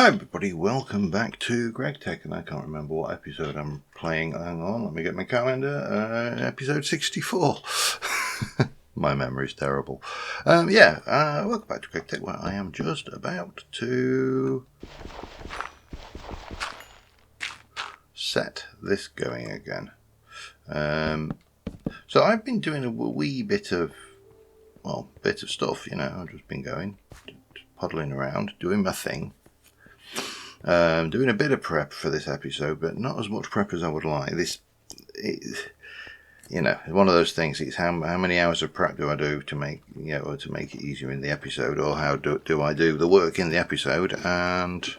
Hi everybody, welcome back to GregTech, and I can't remember what episode I'm playing. Hang on, let me get my calendar. Episode 64. My memory's terrible. Welcome back to GregTech, where I am just about to set this going again. So I've been doing a wee bit of stuff, I've just been going, puddling around, doing my thing. Doing a bit of prep for this episode, but not as much prep as I would like. One of those things. It's how many hours of prep do I do to make it easier in the episode, or how do I do the work in the episode and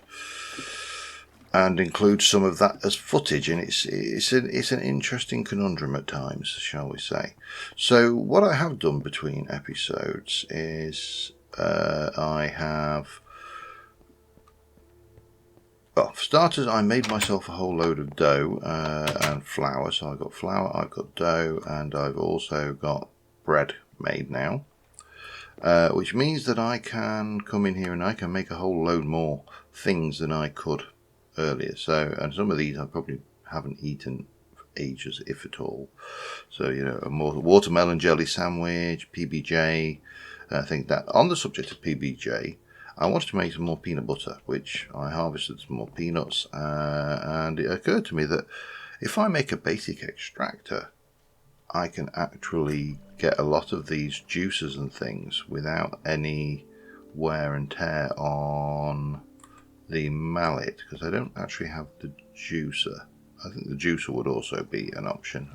include some of that as footage. And it's an interesting conundrum at times, shall we say. So what I have done between episodes is Well, for starters, I made myself a whole load of dough and flour. So I've got flour, I've got dough, and I've also got bread made now. Which means that I can come in here and I can make a whole load more things than I could earlier. So, and some of these I probably haven't eaten for ages, if at all. So, a more watermelon jelly sandwich, PBJ. I think that on the subject of PBJ, I wanted to make some more peanut butter, which I harvested some more peanuts, and it occurred to me that if I make a basic extractor, I can actually get a lot of these juices and things without any wear and tear on the mallet, because I don't actually have the juicer. I think the juicer would also be an option.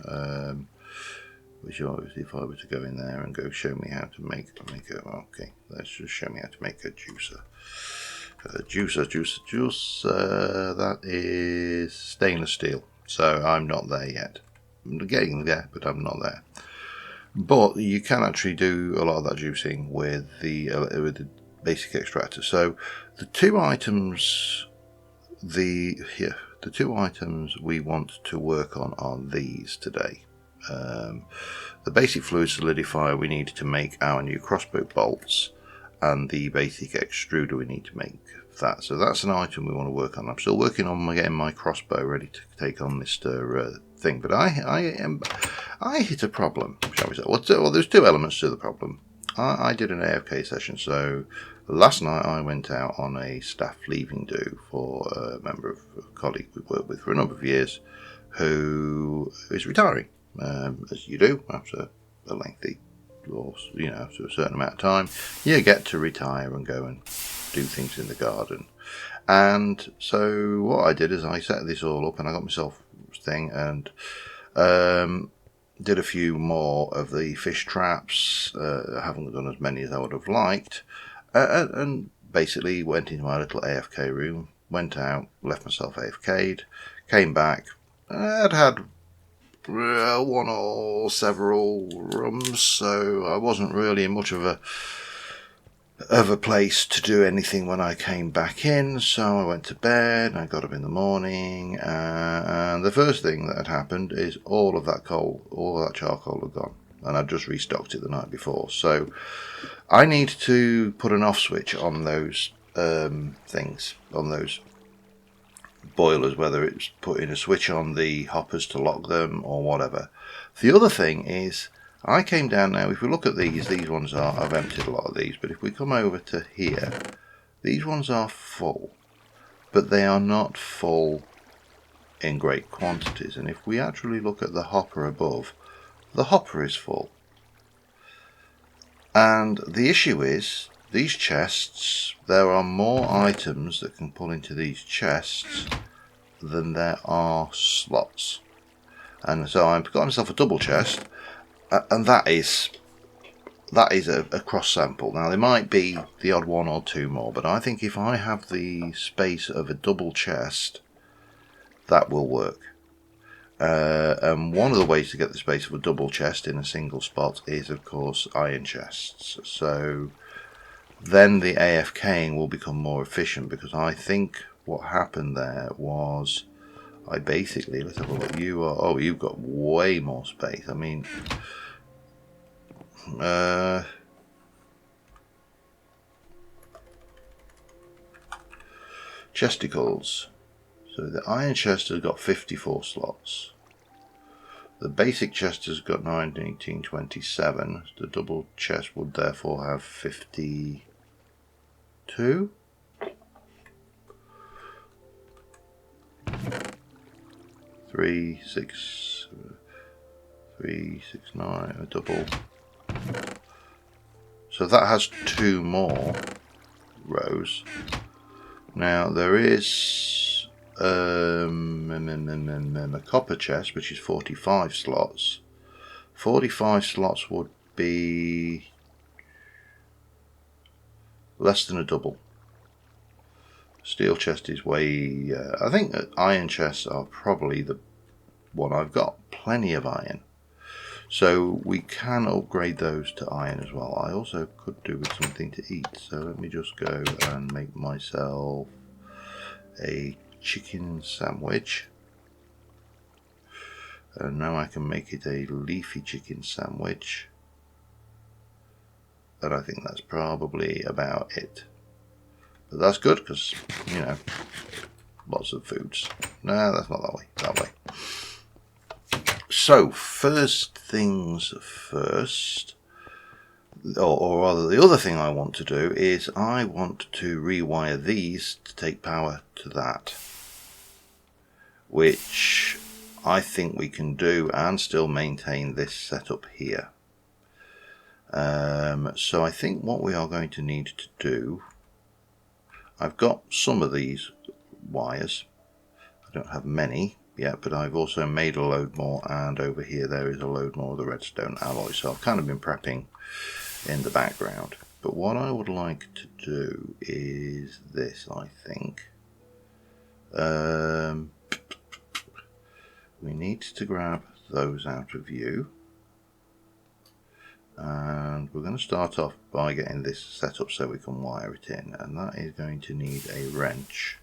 Which obviously, if I were to go in there and go show me how to make okay, let's just show me how to make a juicer. Juicer. That is stainless steel. So I'm not there yet. I'm getting there, but I'm not there. But you can actually do a lot of that juicing with the basic extractor. So the two items we want to work on are these today. The basic fluid solidifier we need to make our new crossbow bolts, and the basic extruder we need to make that. So that's an item we want to work on. I'm still working on getting my crossbow ready to take on this thing, but I hit a problem, shall we say. Well, there's two elements to the problem. I did an AFK session, so last night I went out on a staff leaving do for a colleague we've worked with for a number of years who is retiring. As you do after a lengthy course, after a certain amount of time, you get to retire and go and do things in the garden. And so what I did is I set this all up, and I got myself a thing, and did a few more of the fish traps. I haven't done as many as I would have liked, and basically went into my little AFK room, went out, left myself AFK'd, came back. I'd had one or several rooms, so I wasn't really in much of a place to do anything when I came back in. So I went to bed, and I got up in the morning, and the first thing that had happened is all of that charcoal had gone, and I'd just restocked it the night before. So I need to put an off switch on those things, on those boilers, whether it's putting a switch on the hoppers to lock them or whatever. The other thing is, I came down now, if we look at these ones I've emptied a lot of these, but if we come over to here, these ones are full, but they are not full in great quantities. And if we actually look at the hopper above, the hopper is full. And the issue is, these chests, there are more items that can pull into these chests than there are slots. And so I've got myself a double chest, and that is a cross sample. Now there might be the odd one or two more, but I think if I have the space of a double chest, that will work. And one of the ways to get the space of a double chest in a single spot is, of course, iron chests. So then the AFKing will become more efficient, because I think what happened there was I basically, let's have a look. You've got way more space. I mean, Chesticles. So the iron chest has got 54 slots. The basic chest has got 9, 18, 27. The double chest would therefore have 52. 3, 6, 3, 6, 9, a double. So that has 2 more rows. Now there is a copper chest which is 45 slots. 45 slots would be less than a double. Steel chest is way... I think that iron chests are probably the one I've got. Plenty of iron. So we can upgrade those to iron as well. I also could do with something to eat. So let me just go and make myself a chicken sandwich. And now I can make it a leafy chicken sandwich. And I think that's probably about it. But that's good because, you know, lots of foods. No, that's not that way. That way. So, first things first, or rather the other thing I want to do is I want to rewire these to take power to that. Which I think we can do and still maintain this setup here. So I think what we are going to need to do, I've got some of these wires. I don't have many yet, but I've also made a load more, and over here there is a load more of the redstone alloy. So I've kind of been prepping in the background. But what I would like to do is this, I think. We need to grab those out of view. And we're going to start off by getting this set up so we can wire it in, and that is going to need a wrench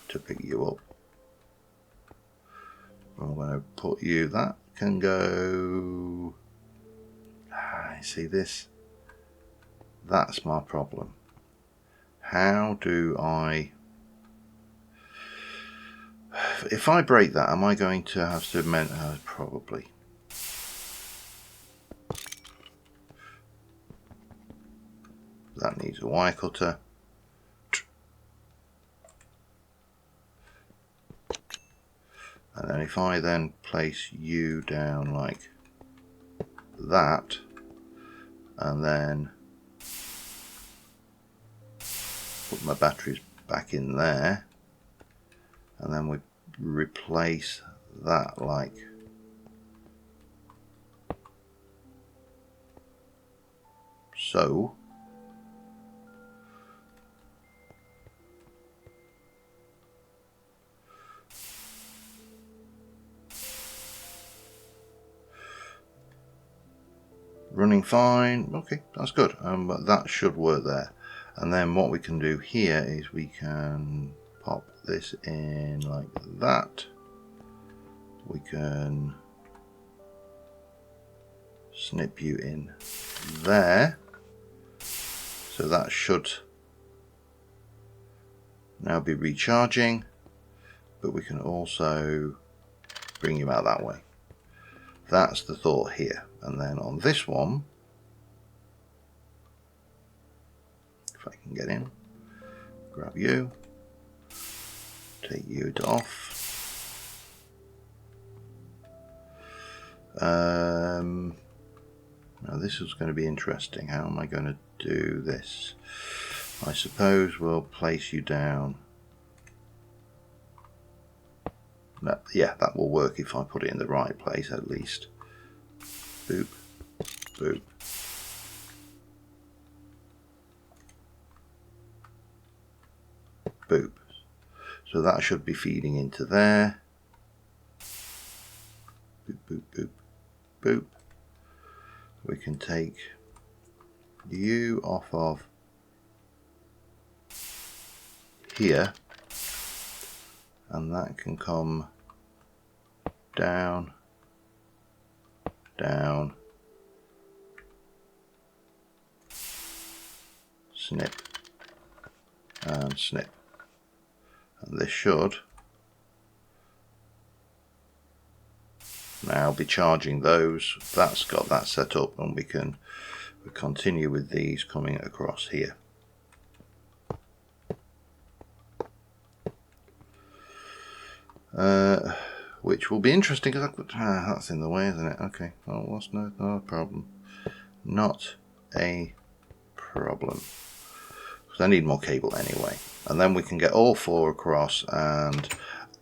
to pick you up. I'm going to put you, that can go, see this, that's my problem. How do I, if I break that, am I going to have to mend, probably. That needs a wire cutter. And then if I then place you down like that, and then put my batteries back in there, and then we replace that like so. Running fine, okay, that's good, but that should work there. And then what we can do here is we can pop this in like that. We can snip you in there, so that should now be recharging, but we can also bring you out that way. That's the thought here. And then on this one, if I can get in, grab you, take you off. Now this is going to be interesting. How am I going to do this? I suppose we'll place you down. Yeah, that will work if I put it in the right place at least. Boop, boop. Boop. So that should be feeding into there. Boop, boop, boop, boop. We can take you off of here, and that can come down, down, snip, and snip. And this should now be charging those. That's got that set up, and we can continue with these coming across here. Which will be interesting because that's in the way, isn't it? Okay, well, what's no problem. Not a problem. Because I need more cable anyway. And then we can get all 4 across, and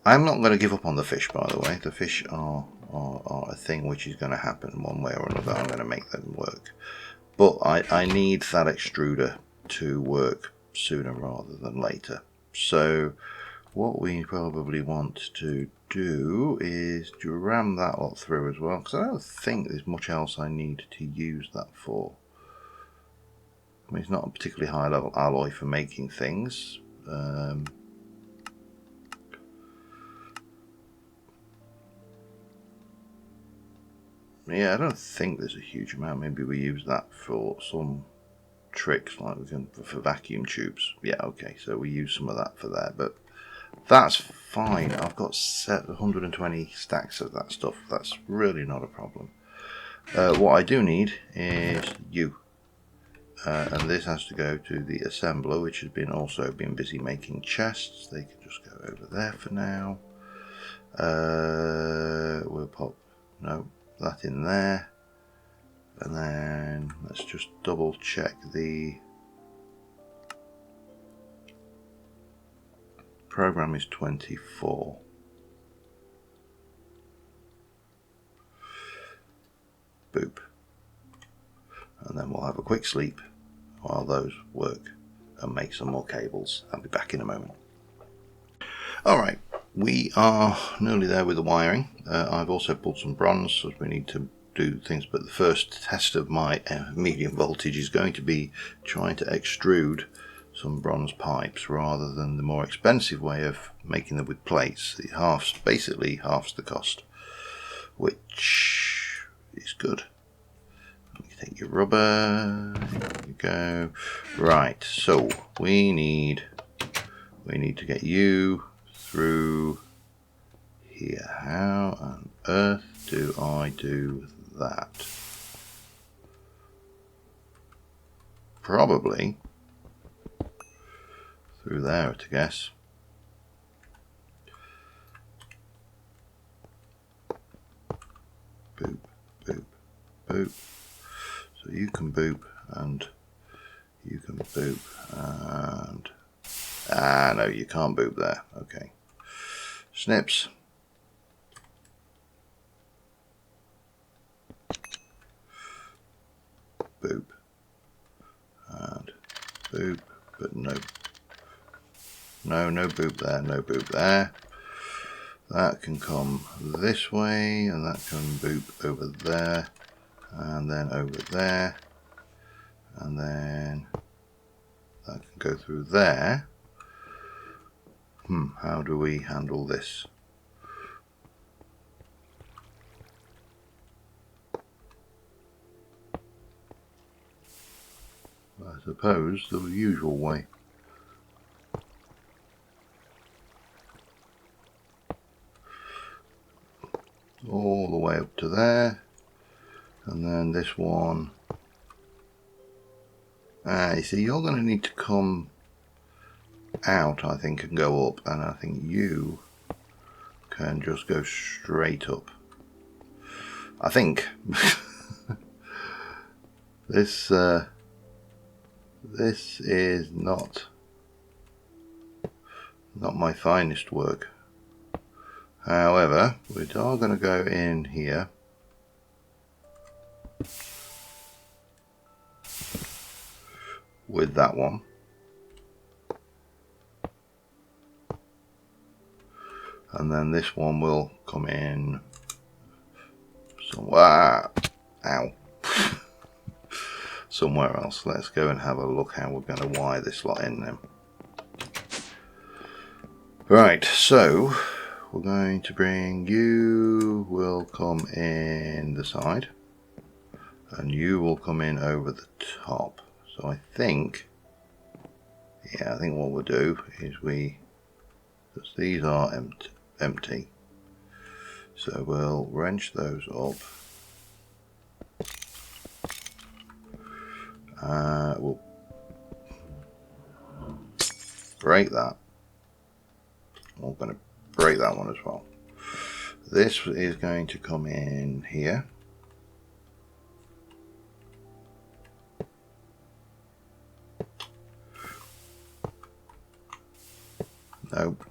I'm not going to give up on the fish, by the way. The fish are a thing which is going to happen one way or another. I'm going to make them work. But I need that extruder to work sooner rather than later. So what we probably want to do is to ram that lot through as well, because I don't think there's much else I need to use that for. I mean, it's not a particularly high level alloy for making things. Yeah, I don't think there's a huge amount. Maybe we use that for some tricks, like we can for vacuum tubes. Yeah, okay, so we use some of that for there, but that's fine. I've got 120 stacks of that stuff. That's really not a problem. What I do need is you. And this has to go to the assembler, which has also been busy making chests. They can just go over there for now. We'll pop that in there, and then let's just double check the program is 24. Boop. And then we'll have a quick sleep while those work and make some more cables. I'll be back in a moment. Alright, we are nearly there with the wiring. I've also pulled some bronze, so we need to do things, but the first test of my medium voltage is going to be trying to extrude some bronze pipes rather than the more expensive way of making them with plates. It basically halves the cost, which is good. Take your rubber, there you go. Right, so we need to get you through here. How on earth do I do that? Probably through there, I guess. Boop, boop, boop. So you can boop and you can boop and no, you can't boop there. Okay. Snips. Boop and boop, but no boop there, no boop there. That can come this way, and that can boop over there, and then over there, and then that can go through there. How do we handle this? I suppose the usual way. All the way up to there, and then this one. You see, you're going to need to come out, I think, and go up, and I think you can just go straight up. I think this is not my finest work. However, we are going to go in here with that one, and then this one will come in somewhere. Ow. Somewhere else. Let's go and have a look how we're going to wire this lot in then. Right, so we're going to bring you, will come in the side, and you will come in over the top. So I think, Yeah, I think what we'll do is because these are empty, so we'll wrench those up. We'll break that. We're going to break that one as well. This is going to come in here. Nope.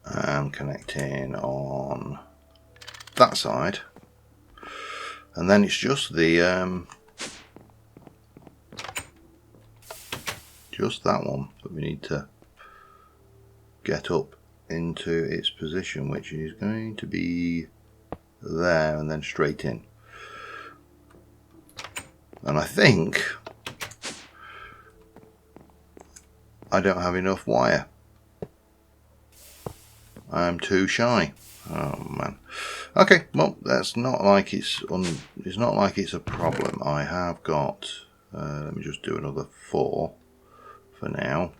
And connecting on that side, and then it's just the just that one that we need to get up into its position, which is going to be there and then straight in. And I think I don't have enough wire. I'm too shy. Oh man. Okay, well that's not like it's not like it's a problem. I have got let me just do another 4 for now.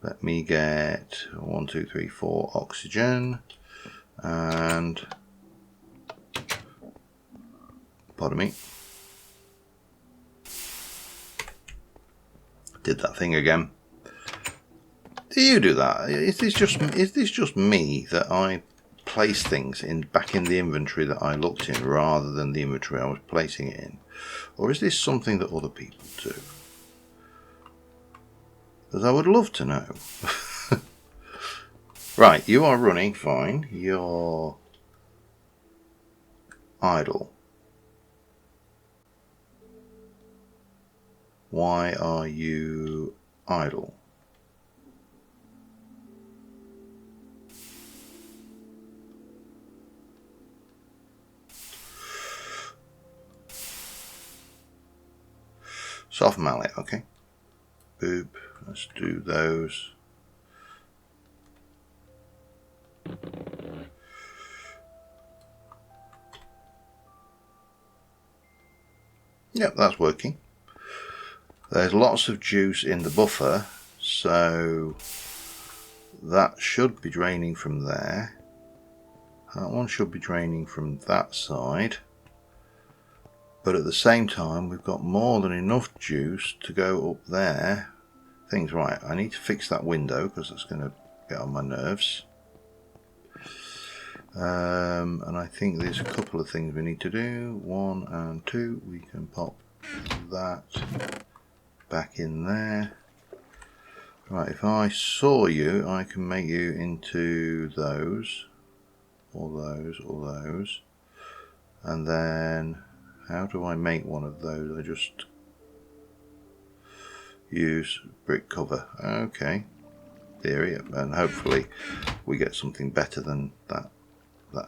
Let me get 1, 2, 3, 4 oxygen, and pardon me, did that thing again. Do you do that? Is this just me that I place things back in the inventory that I looked in rather than the inventory I was placing it in, or is this something that other people do? Because I would love to know. Right, you are running fine. You're idle. Why are you idle? Soft mallet, okay. Boop, let's do those. Yep, that's working. There's lots of juice in the buffer, so that should be draining from there. That one should be draining from that side. But at the same time, we've got more than enough juice to go up there. Things right, I need to fix that window because that's going to get on my nerves. And I think there's a couple of things we need to do. 1 and 2, we can pop that back in there. Right, if I saw you, I can make you into those, or those, or those. And then, how do I make one of those? I just use brick cover. Okay, theory, and hopefully we get something better than that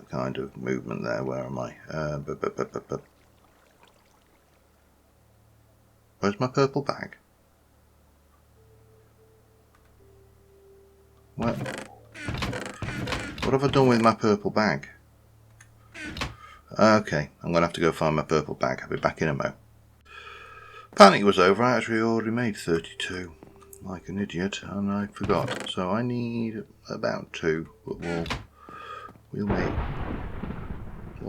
kind of movement there. Where am I? Where's my purple bag? What have I done with my purple bag? Okay, I'm going to have to go find my purple bag. I'll be back in a mo. Panic was over. I actually already made 32, like an idiot, and I forgot. So I need about 2, but we'll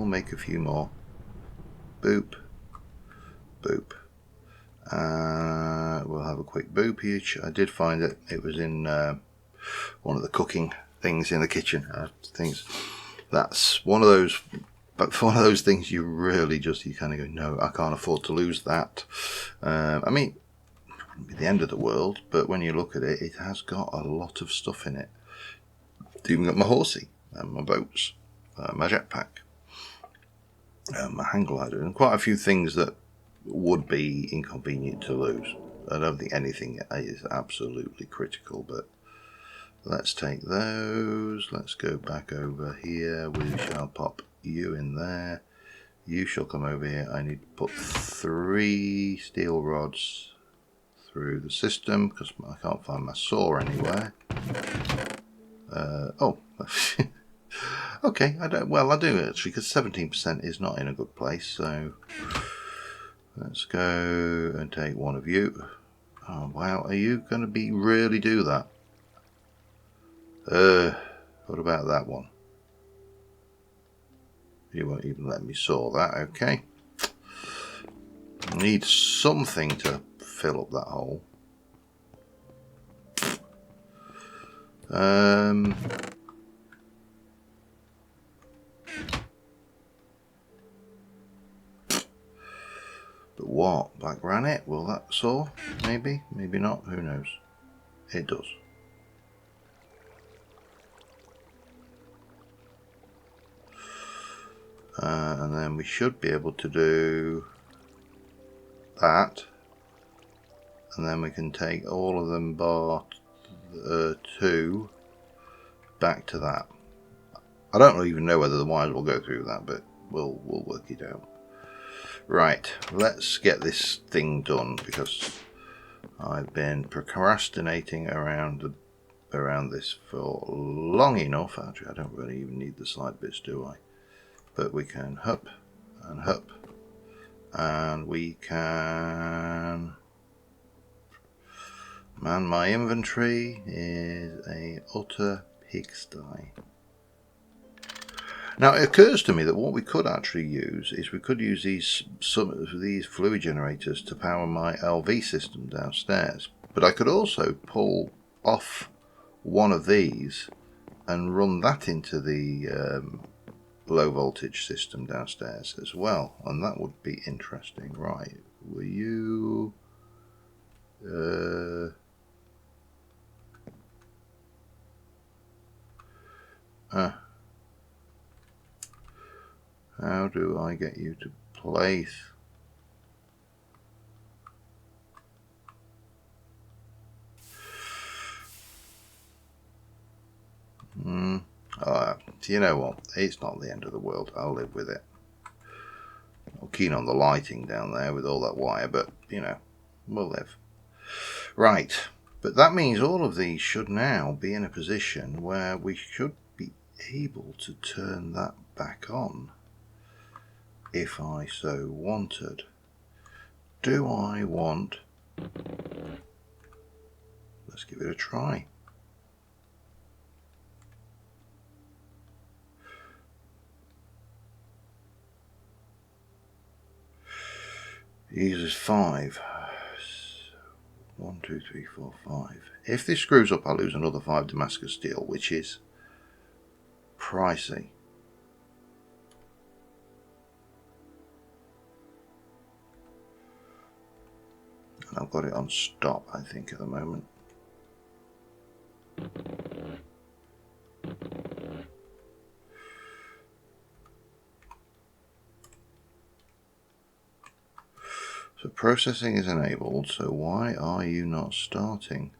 make a few more. Boop, boop. We'll have a quick boop each. I did find that it was in one of the cooking things in the kitchen. That's one of those. But for one of those things, you really you kind of go, no, I can't afford to lose that. I mean, it wouldn't be the end of the world, but when you look at it, it has got a lot of stuff in it. It's even got my horsey, and my boats, my jetpack, my hang glider, and quite a few things that would be inconvenient to lose. I don't think anything is absolutely critical, but let's take those. Let's go back over here. We shall pop you in there. You shall come over here. I need to put 3 steel rods through the system because I can't find my saw anywhere. Oh, Okay, I do actually, because 17% is not in a good place. So let's go and take one of you. Oh wow, are you going to be really do that? What about that one? You won't even let me saw that. Okay. Need something to fill up that hole. But what? Black granite? Will that saw? Maybe? Maybe not. Who knows? It does. And then we should be able to do that. And then we can take all of them bar 2 back to that. I don't even know whether the wires will go through that, but we'll work it out. Right, let's get this thing done, because I've been procrastinating around this for long enough. Actually, I don't really even need the side bits, do I? But we can hup and hup, and we can... Man, my inventory is a utter pigsty. Now it occurs to me that what we could actually use is we could use some of these fluid generators to power my LV system downstairs. But I could also pull off one of these and run that into the low voltage system downstairs as well, and that would be interesting. Right, were you how do I get you to place? You know what? It's not the end of the world. I'll live with it. I'm keen on the lighting down there with all that wire, but you know, we'll live. Right, but that means all of these should now be in a position where we should be able to turn that back on if I so wanted. Do I want... Let's give it a try. Uses 5. 1, 2, 3, 4, 5. If this screws up, I'll lose another 5 Damascus steel, which is pricey. And I've got it on stop, I think, at the moment. So processing is enabled, so why are you not starting?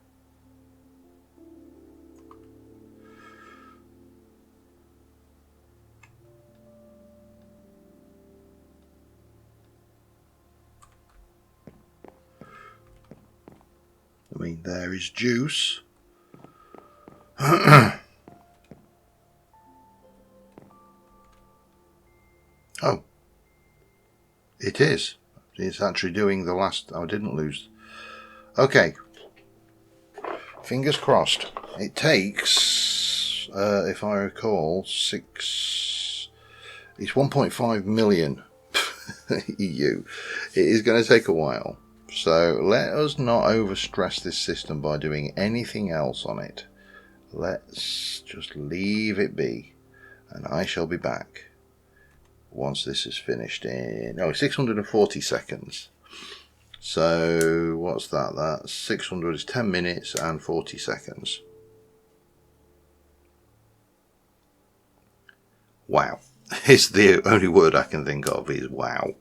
I mean, there is juice. Oh, it is. It's actually doing the last... I didn't lose. Okay. Fingers crossed. It takes, if I recall, 6... It's 1.5 million EU. It is going to take a while. So let us not overstress this system by doing anything else on it. Let's just leave it be. And I shall be back once this is finished in 640 seconds. So what's that? That's 600 is 10 minutes and 40 seconds. Wow. It's the only word I can think of is wow.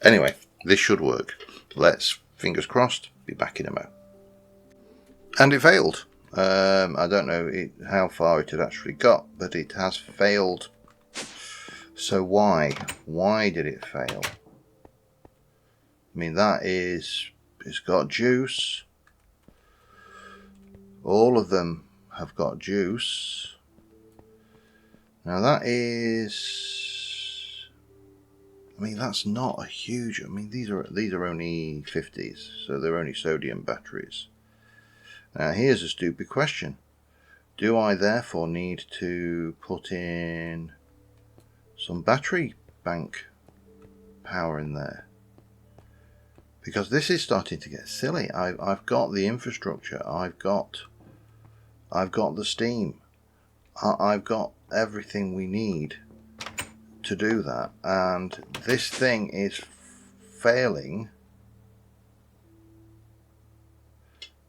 Anyway, this should work. Let's, fingers crossed, be back in a mo. And it failed. I don't know how far it had actually got, but it has failed. So why? Why did it fail? I mean, it's got juice. All of them have got juice. Now that is, I mean, that's not a huge, I mean, these are only 50s, so they're only sodium batteries. Now here's a stupid question. Do I therefore need to put in some battery bank power in there? Because this is starting to get silly. I've got the infrastructure, I've got the steam, I've got everything we need to do that, and this thing is failing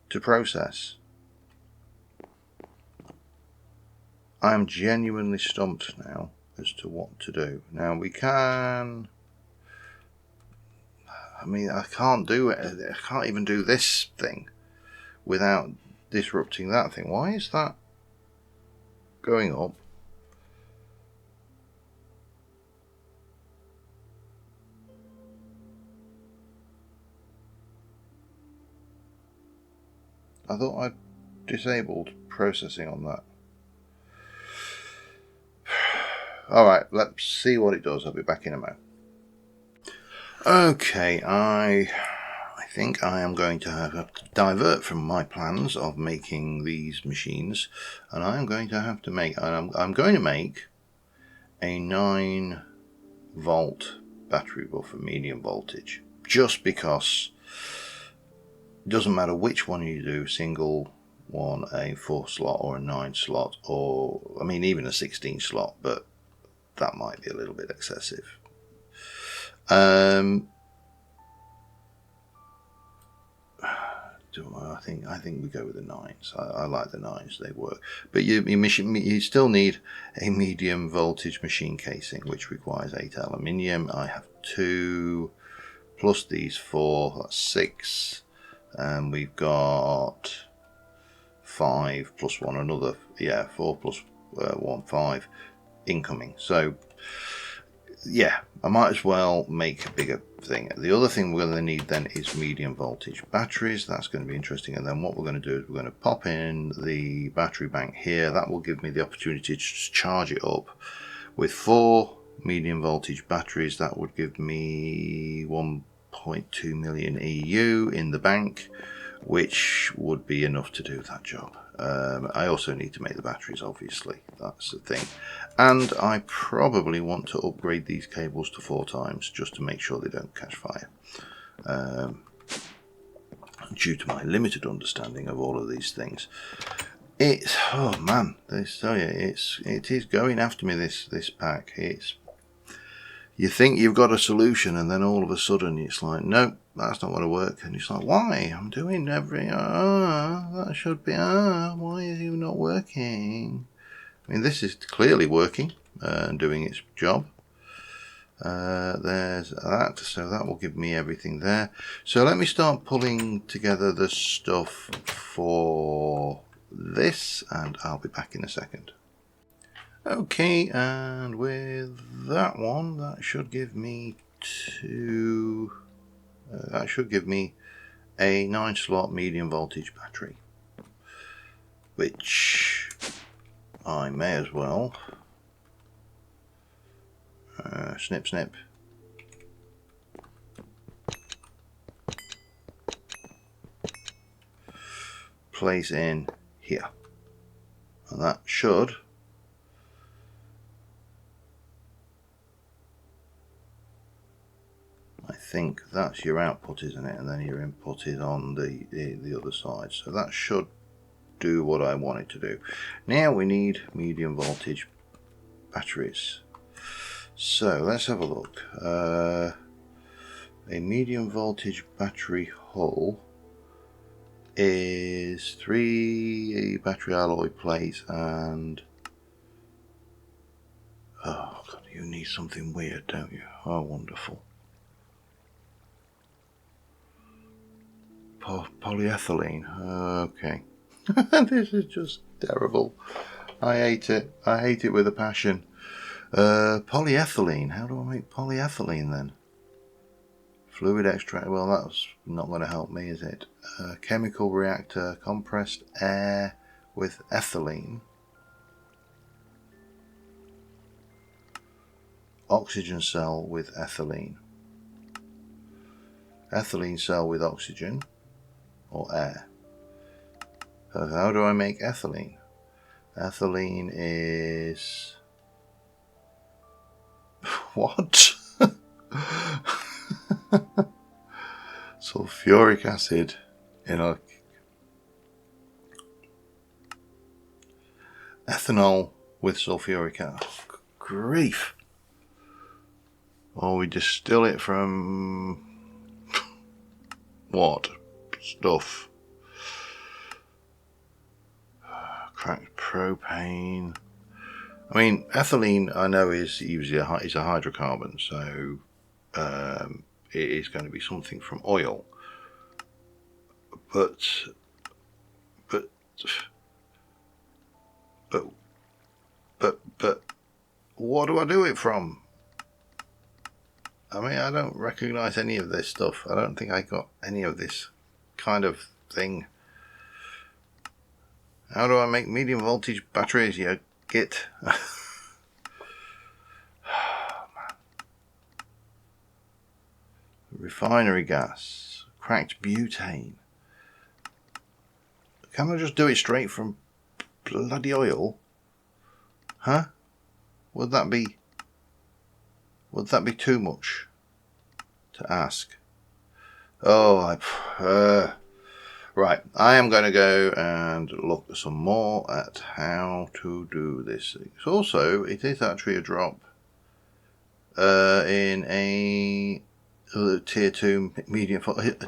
to process. I'm genuinely stumped now as to what to do. Now we can, I mean, I can't do it. I can't even do this thing without disrupting that thing. Why is that going up? I thought I'd disabled processing on that. Alright, let's see what it does. I'll be back in a moment. Okay, I think I am going to have to divert from my plans of making these machines, and I am going to have to make, I'm going to make a 9 volt battery buffer, medium voltage, just because it doesn't matter which one you do, single one, a 4 slot or a 9 slot, or I mean even a 16 slot, but that might be a little bit excessive. I think we go with the 9s. I like the 9s; they work. But you still need a medium voltage machine casing, which requires 8 aluminium. I have 2 plus these 4. That's 6. And we've got 5 plus 1 another. Yeah, 4 plus 1 5 incoming. So yeah, I might as well make a bigger thing. The other thing we're going to need then is medium voltage batteries. That's going to be interesting. And then what we're going to do is we're going to pop in the battery bank here. That will give me the opportunity to charge it up with 4 medium voltage batteries. That would give me 1.2 million EU in the bank, which would be enough to do that job. I also need to make the batteries, obviously, that's the thing. And I probably want to upgrade these cables to 4 times just to make sure they don't catch fire. Due to my limited understanding of all of these things. It's, oh man, it is going after me, this pack. You think you've got a solution, and then all of a sudden it's like, nope, that's not going to work. And it's like, why? I'm doing that should be, why is it not working? I mean, this is clearly working and doing its job. There's that, so that will give me everything there. So let me start pulling together the stuff for this, and I'll be back in a second. Okay, and with that one, that should give me a 9 slot medium voltage battery, which I may as well snip place in here, and that should I think that's your output, isn't it? And then your input is on the other side. So that should do what I want it to do. Now we need medium voltage batteries. So let's have a look. A medium voltage battery hull is 3 battery alloy plates and oh god, you need something weird, don't you? Oh, wonderful. Polyethylene. Okay. This is just terrible. I hate it. I hate it with a passion. Polyethylene. How do I make polyethylene then? Fluid extract. Well, that's not going to help me, is it? Chemical reactor. Compressed air with ethylene. oxygen cell with ethylene. Ethylene cell with oxygen or air. So how do I make ethylene? Ethylene is what? Sulfuric acid in a ethanol with sulfuric acid. Oh, grief. Or we distill it from what stuff? Cracked propane. I mean, ethylene I know is usually a hydrocarbon, so it is going to be something from oil. But what do I do it from? I mean, I don't recognize any of this stuff. I don't think I got any of this kind of thing. How do I make medium voltage batteries? Yeah, git. Oh, man. Refinery gas, cracked butane. Can I just do it straight from bloody oil? Huh? Would that be too much to ask? Oh, right. I am going to go and look some more at how to do this. It is actually a drop in a tier 2 medium.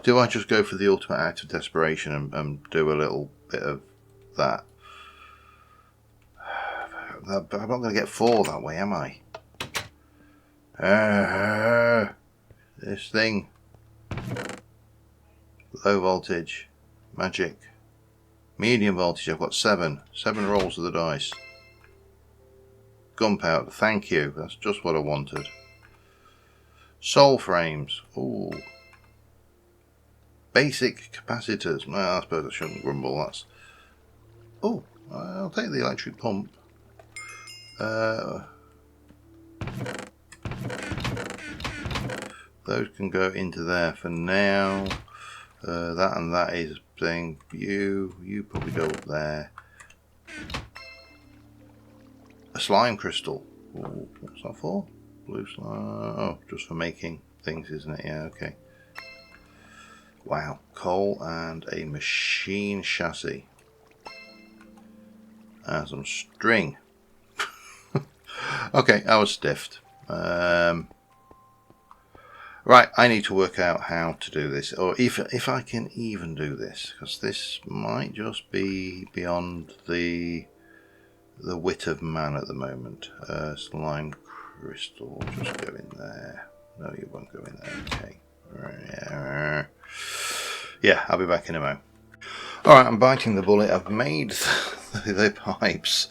Do I just go for the ultimate act of desperation and do a little bit of that? I'm not going to get 4 that way, am I? This thing. Low voltage. Magic. Medium voltage. I've got 7. 7 rolls of the dice. Gunpowder. Thank you. That's just what I wanted. Sol frames. Ooh. Basic capacitors. Well, I suppose I shouldn't grumble. That's. Oh, I'll take the electric pump. Those can go into there for now. That and that is a thing. You probably go up there. A slime crystal. Ooh, what's that for? Blue slime. Oh, just for making things, isn't it? Yeah, okay. Wow. Coal and a machine chassis. And some string. Okay, I was stiffed. Right, I need to work out how to do this, or if I can even do this, because this might just be beyond the wit of man at the moment. Slime crystal, just go in there. No, you won't go in there. Okay. Yeah, I'll be back in a moment. Alright, I'm biting the bullet. I've made the pipes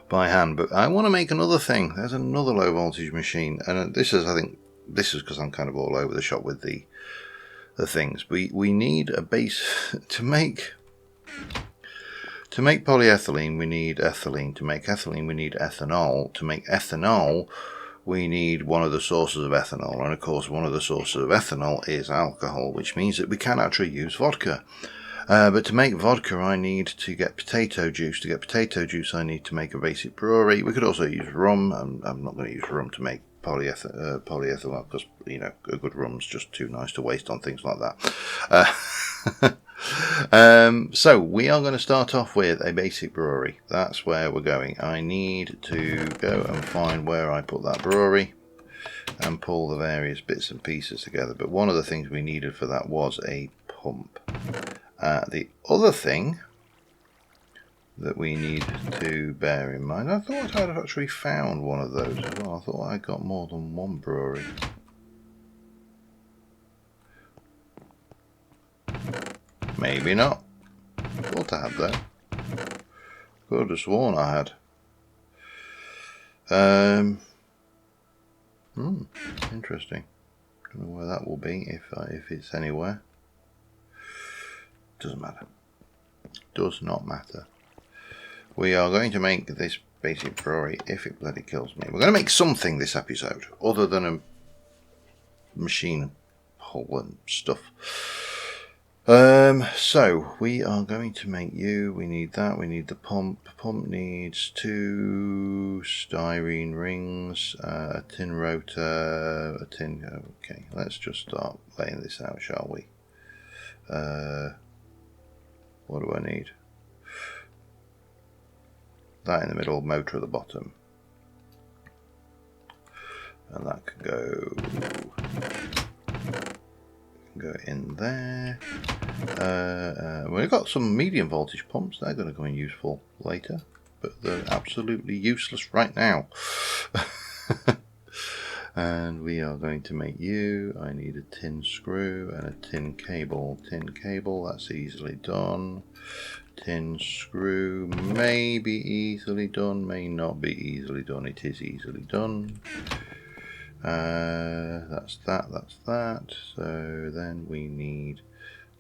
by hand, but I want to make another thing. There's another low voltage machine, and this is, I think, this is because I'm kind of all over the shop with the things. We need a base to make polyethylene. We need ethylene. To make ethylene, we need ethanol. To make ethanol, we need one of the sources of ethanol, and of course, one of the sources of ethanol is alcohol, which means that we can actually use vodka. But to make vodka, I need to get potato juice. To get potato juice, I need to make a basic brewery. We could also use rum. I'm not going to use rum to make polyethanol because, you know, a good rum's just too nice to waste on things like that. So we are going to start off with a basic brewery. That's where we're going. I need to go and find where I put that brewery and pull the various bits and pieces together. But one of the things we needed for that was a pump. The other thing that we need to bear in mind, I thought I'd actually found one of those as well. I thought I got more than one brewery. Maybe not. Thought I had though. Could have sworn I had. Interesting. Don't know where that will be, if it's anywhere. Doesn't matter. Does not matter. We are going to make this basic brewery if it bloody kills me. We're going to make something this episode other than a machine hole and stuff. So we are going to make you. We need that. We need the pump. Pump needs 2 styrene rings, a tin rotor, a tin. Okay, let's just start laying this out, shall we? What do I need? That in the middle, motor at the bottom, and that can go in there. We've got some medium voltage pumps. They're going to come in useful later, but they're absolutely useless right now. And we are going to make you. I need a tin screw and a tin cable. Tin cable, that's easily done. Tin screw may be easily done, may not be easily done. It is easily done. That's that. So then we need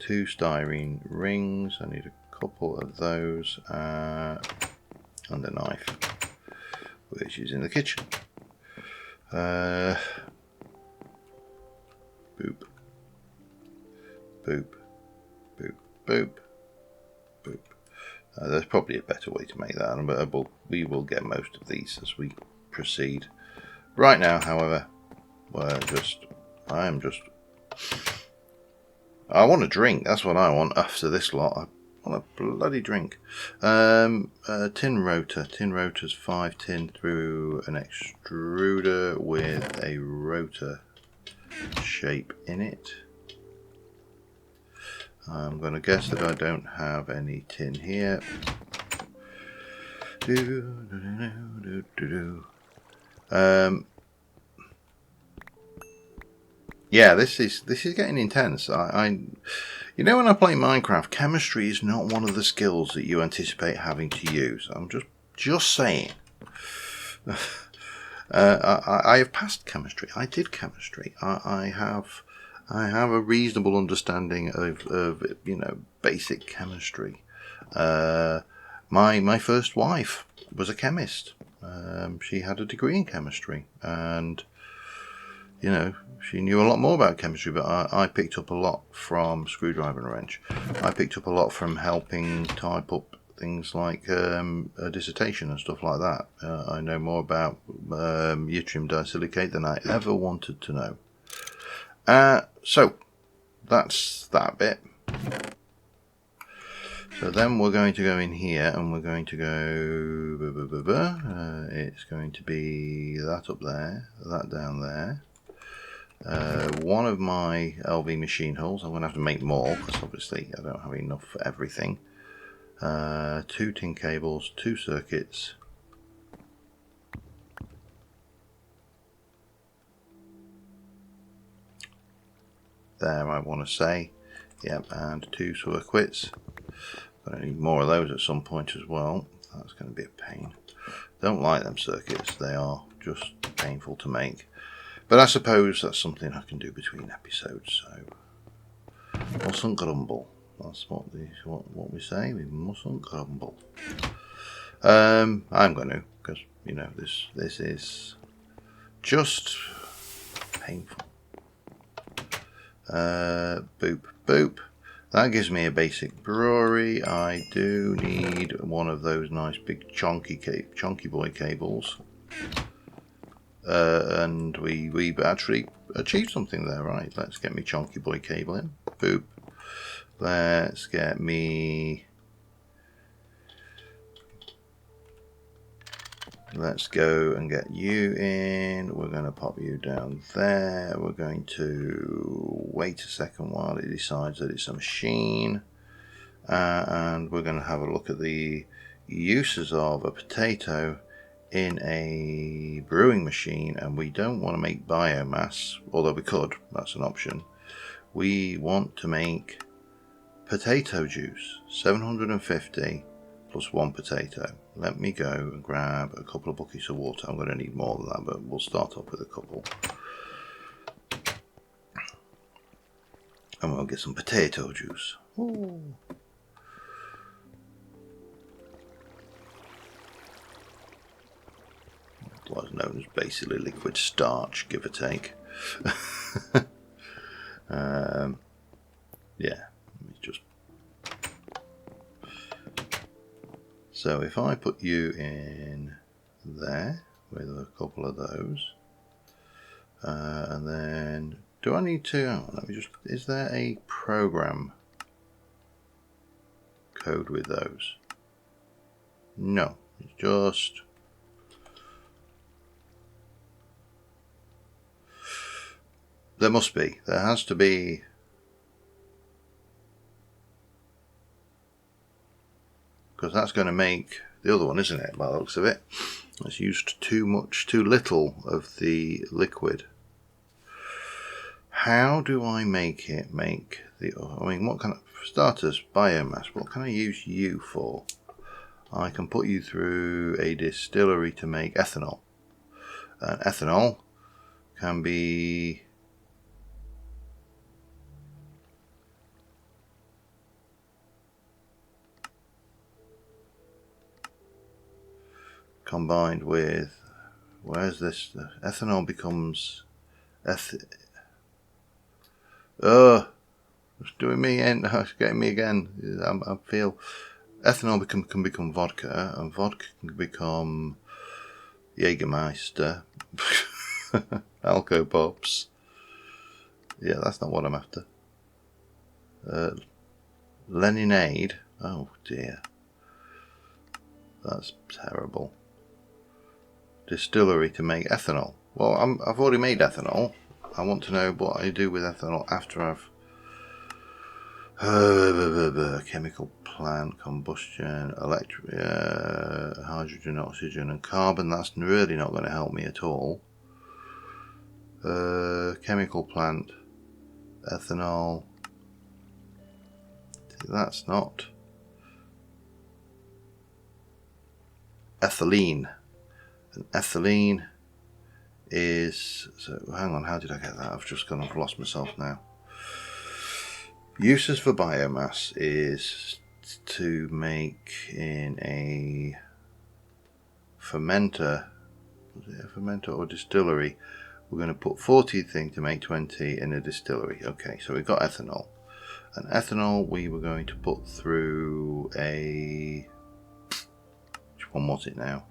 2 styrene rings. I need a couple of those and a knife, which is in the kitchen. Boop, boop, boop, boop, boop. There's probably a better way to make that, but we will get most of these as we proceed. Right now, however, I want a drink. That's what I want after this lot. I want a bloody drink. Tin rotor. Tin rotor's 5 tin through an extruder with a rotor shape in it. I'm going to guess that I don't have any tin here. Yeah, this is getting intense. You know, when I play Minecraft, chemistry is not one of the skills that you anticipate having to use. I'm just saying. I have passed chemistry. I did chemistry. I have a reasonable understanding of basic chemistry. My first wife was a chemist. She had a degree in chemistry, and she knew a lot more about chemistry, but I picked up a lot from screwdriver and wrench. I picked up a lot from helping type up things like a dissertation and stuff like that. I know more about yttrium disilicate than I ever wanted to know. So that's that bit. So then we're going to go in here and we're going to go, it's going to be that up there, that down there. One of my LV machine holes, I'm going to have to make more because obviously I don't have enough for everything. 2 tin cables, 2 circuits. There, I want to say. Yep, and 2 circuits. But I need more of those at some point as well. That's going to be a pain. Don't like them circuits. They are just painful to make. But I suppose that's something I can do between episodes. So mustn't grumble. That's what we say. We mustn't grumble. I'm going to, because this is just painful. Boop boop. That gives me a basic brewery. I do need one of those nice big chunky boy cables. And we actually achieved something there, right? Let's get me chunky boy cable in. Boop. Let's get me. Let's go and get you in. We're going to pop you down there. We're going to wait a second while it decides that it's a machine. And we're going to have a look at the uses of a potato in a brewing machine. And we don't want to make biomass, although we could. That's an option. We want to make potato juice, 750 plus 1 potato. Let me go and grab a couple of buckets of water. I'm going to need more than that, but we'll start off with a couple. And we'll get some potato juice. Ooh. otherwise known as basically liquid starch, give or take. Yeah, just so if I put you in there with a couple of those, and then do I need to? Oh, let me just. Is there a program code with those? No, it's just. There must be. There has to be. Because that's going to make the other one, isn't it, by the looks of it? It's used too little of the liquid. How do I make it make the, I mean, what kind of, for starters, biomass, what can I use you for? I can put you through a distillery to make ethanol. And ethanol can be combined with, where's this? The ethanol becomes it's doing me in. It's getting me again. I feel ethanol can become vodka, and vodka can become Jägermeister, Alco Pops. Yeah, that's not what I'm after. Leninade. Oh dear, that's terrible. Distillery to make ethanol. Well, I've already made ethanol. I want to know what I do with ethanol after I've chemical plant, combustion, hydrogen, oxygen and carbon. That's really not going to help me at all. Chemical plant, ethanol. That's not ethylene. And ethylene is, so hang on, how did I get that? I've lost myself now. Uses for biomass is to make in a fermenter. Was it a fermenter or distillery? We're going to put 40 thing to make 20 in a distillery. Okay, so we've got ethanol. And ethanol we were going to put through a, which one was it now?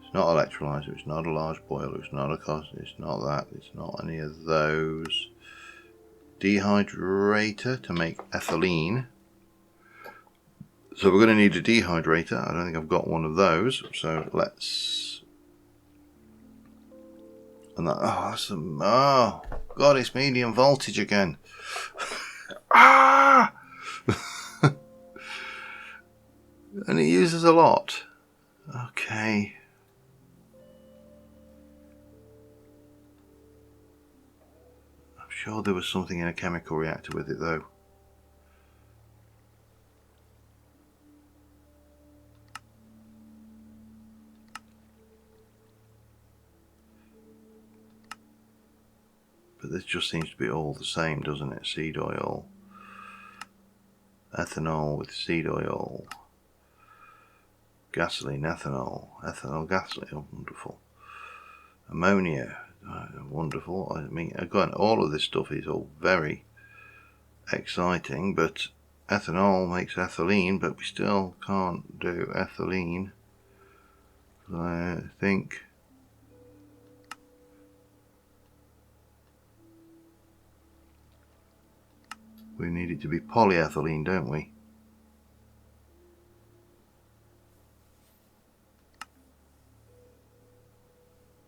It's not electrolyzer, it's not a large boiler, it's not a cost, it's not that, it's not any of those. Dehydrator to make ethylene. So we're going to need a dehydrator. I don't think I've got one of those. So let's. And that. Oh, that's some. Oh, God, it's medium voltage again. Ah! And it uses a lot. Okay. Sure there was something in a chemical reactor with it though. But this just seems to be all the same, doesn't it? Seed oil, ethanol with seed oil, gasoline, ethanol, gasoline, oh, wonderful. Ammonia. Wonderful. I mean, again, all of this stuff is all very exciting, but ethanol makes ethylene, but we still can't do ethylene. I think we need it to be polyethylene, don't we?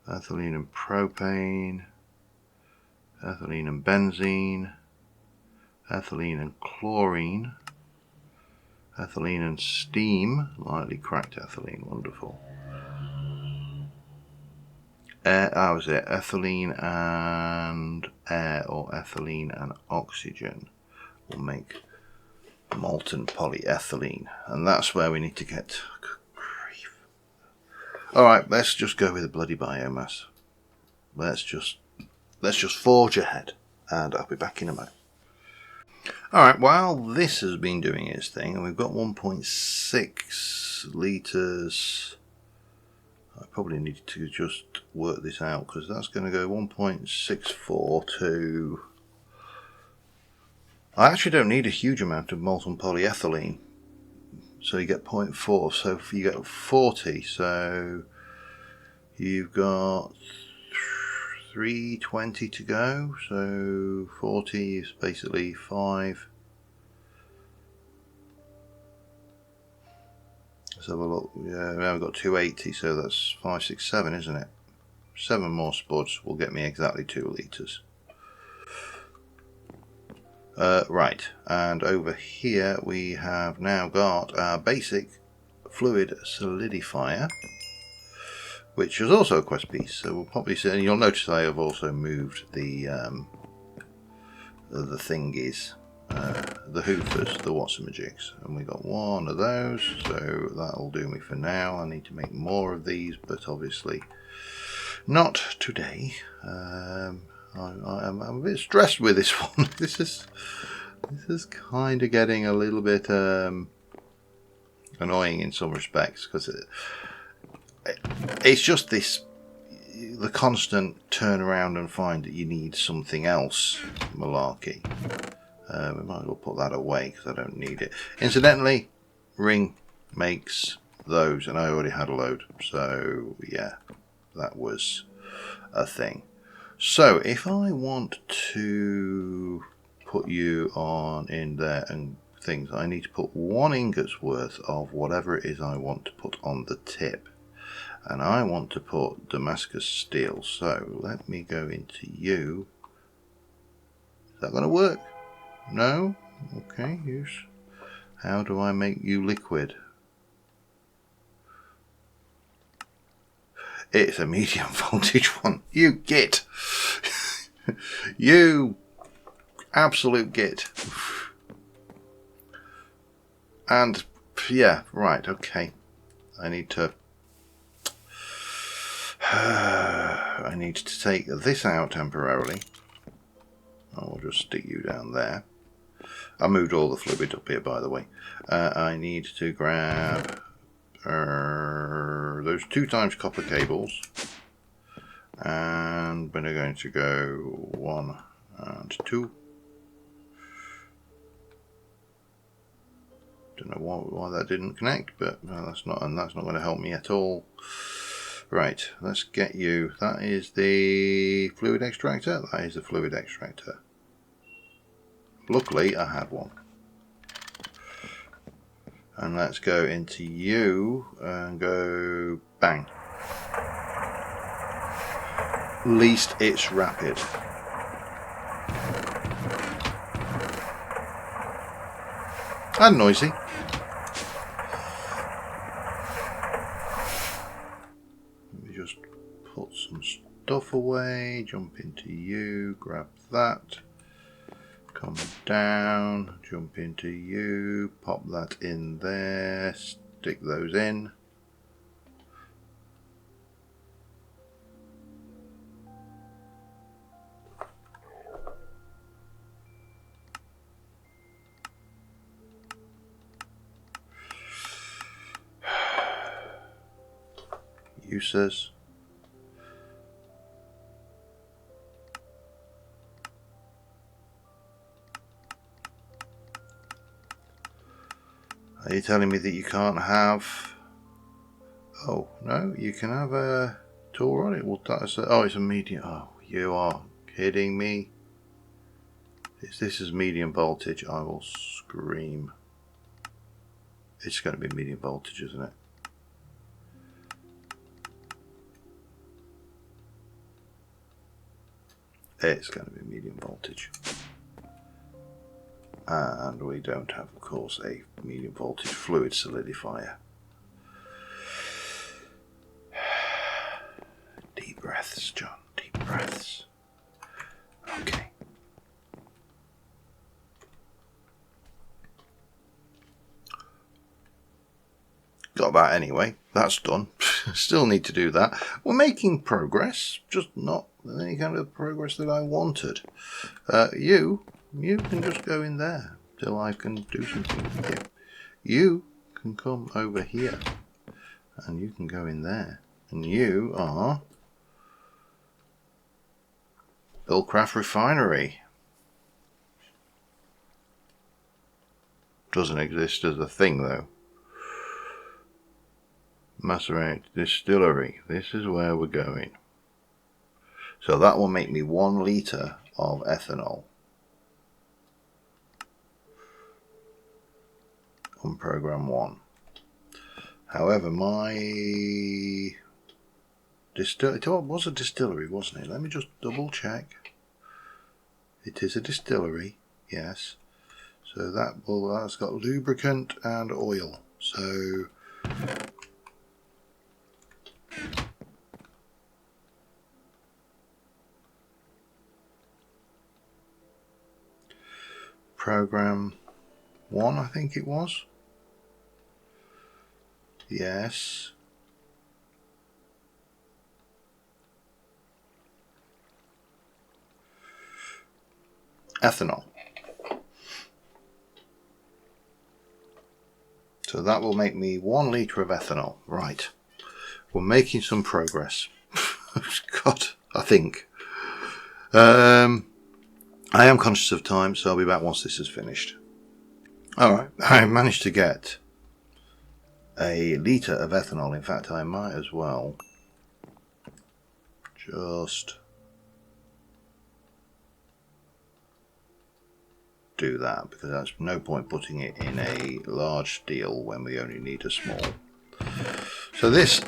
Ethylene and propane, ethylene and benzene, ethylene and chlorine, ethylene and steam, lightly cracked ethylene, wonderful. How was it? Ethylene and air, or ethylene and oxygen will make molten polyethylene, and that's where we need to get. Alright, let's just go with the bloody biomass. Let's just forge ahead, and I'll be back in a moment. Alright, while this has been doing its thing, and we've got 1.6 litres, I probably need to just work this out, because that's going to go 1.64 to... I actually don't need a huge amount of molten polyethylene. So you get 0.4, so you get 40, so you've got 320 to go, so 40 is basically 5. Let's have a look. Yeah, now we've got 280, so that's 5, 6, 7, isn't it? 7 more spuds will get me exactly 2 litres. Right, and over here we have now got our basic fluid solidifier, which is also a quest piece. So we'll probably see, and you'll notice I have also moved the thingies, the hoofers, the whatsamajigs, and we got one of those, so that'll do me for now. I need to make more of these, but obviously not today. I'm a bit stressed with this one. This is kind of getting a little bit annoying in some respects, because it's just the constant turn around and find that you need something else malarkey. We might as well put that away because I don't need it. Incidentally, Ring makes those, and I already had a load, so yeah, that was a thing. So if I want to put you on in there and things, I need to put 1 ingot's worth of whatever it is I want to put on the tip, and I want to put Damascus steel. So let me go into you. Is that going to work? No? Okay, use. How do I make you liquid? It's a medium voltage one. You git. You absolute git. And yeah, right, okay. I need to take this out temporarily. I'll just stick you down there. I moved all the fluid up here, by the way. I need to grab those 2 times copper cables, and we're going to go 1 and 2. Don't know why that didn't connect, but that's not going to help me at all. Right, let's get you. That is the fluid extractor. That is the fluid extractor. Luckily, I had one. And let's go into you and go bang. Least it's rapid. And noisy. Let me just put some stuff away, jump into you, grab that. Come down, jump into you, pop that in there, stick those in. Uses. Are you telling me that you can't have... Oh, no, you can have a tool on it. Well, that's a... Oh, it's a medium... Oh, you are kidding me. If this is medium voltage, I will scream. It's going to be medium voltage, isn't it? It's going to be medium voltage. And we don't have, of course, a medium voltage fluid solidifier. Deep breaths, John, deep breaths. Okay. Got that anyway. That's done. Still need to do that. We're making progress, just not any kind of progress that I wanted. You can just go in there till I can do something with you. You can come over here and you can go in there And you are Billcraft Refinery. Doesn't exist as a thing though. Macerate Distillery. This is where we're going. So that will make me 1 litre of ethanol. On program 1. However, my it was a distillery, wasn't it? Let me just double check. It is a distillery, yes. So that's got lubricant and oil. So program 1, I think it was. Yes. Ethanol. So that will make me 1 litre of ethanol. Right. We're making some progress. God, I think. I am conscious of time, so I'll be back once this is finished. Alright, I managed to get a litre of ethanol. In fact, I might as well just do that, because there's no point putting it in a large deal when we only need a small. So this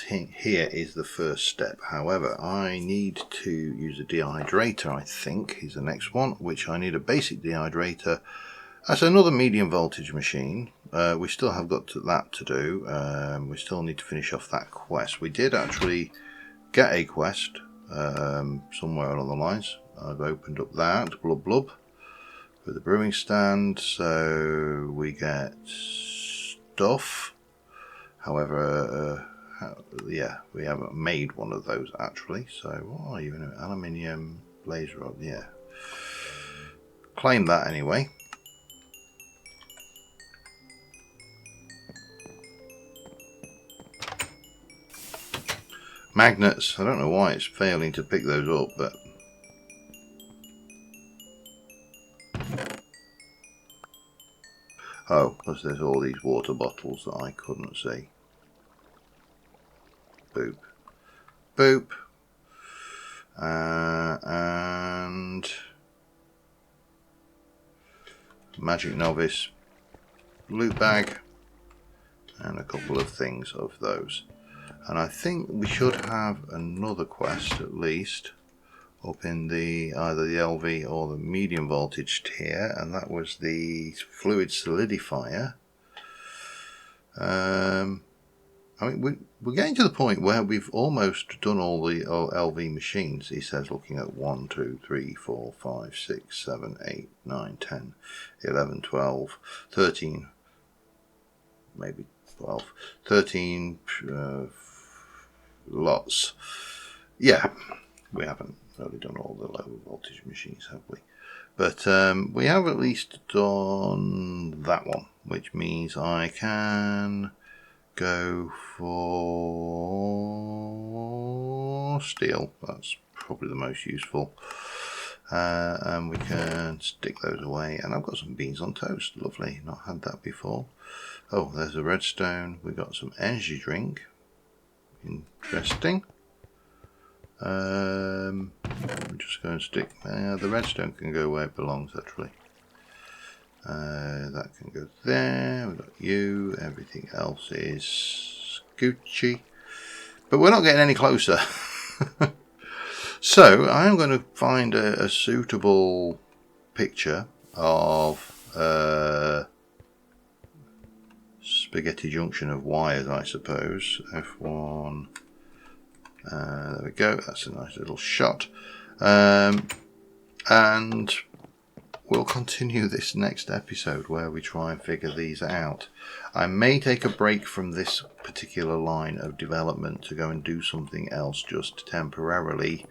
thing here is the first step. However, I need to use a dehydrator, I think is the next one, which I need a basic dehydrator. That's another medium voltage machine. We still have got that to do. We still need to finish off that quest. We did actually get a quest somewhere along the lines. I've opened up that, blub blub, with the brewing stand, so we get stuff. However, yeah, we haven't made one of those actually. So what are you? Aluminium blaze rod, yeah. Claim that anyway. Magnets, I don't know why it's failing to pick those up, but oh, because there's all these water bottles that I couldn't see. Boop. Boop. And Magic Novice loot bag and a couple of things of those. And I think we should have another quest at least up in the either the LV or the medium voltage tier, and that was the fluid solidifier. I mean, we're getting to the point where we've almost done all the LV machines. He says, looking at 1, 2, 3, 4, 5, 6, 7, 8, 9, 10, 11, 12, 13, maybe 12, 13 lots. Yeah, we haven't really done all the low voltage machines, have we? But we have at least done that one, which means I can go for steel. That's probably the most useful. And we can stick those away. And I've got some beans on toast. Lovely. Not had that before. Oh, there's a redstone. We've got some energy drink. Interesting. I'm just going to stick. The redstone can go where it belongs, actually. That can go there. We've got you. Everything else is Gucci. But we're not getting any closer. So I'm going to find a suitable picture of spaghetti junction of wires, I suppose. F1. There we go. That's a nice little shot. And we'll continue this next episode where we try and figure these out. I may take a break from this particular line of development to go and do something else just temporarily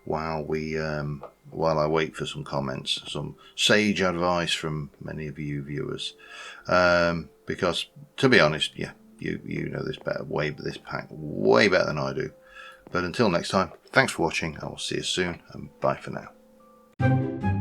while I wait for some comments, some sage advice from many of you viewers. Because to be honest, yeah, You know this better, this pack way better than I do. But until next time, thanks for watching. I will see you soon, and bye for now.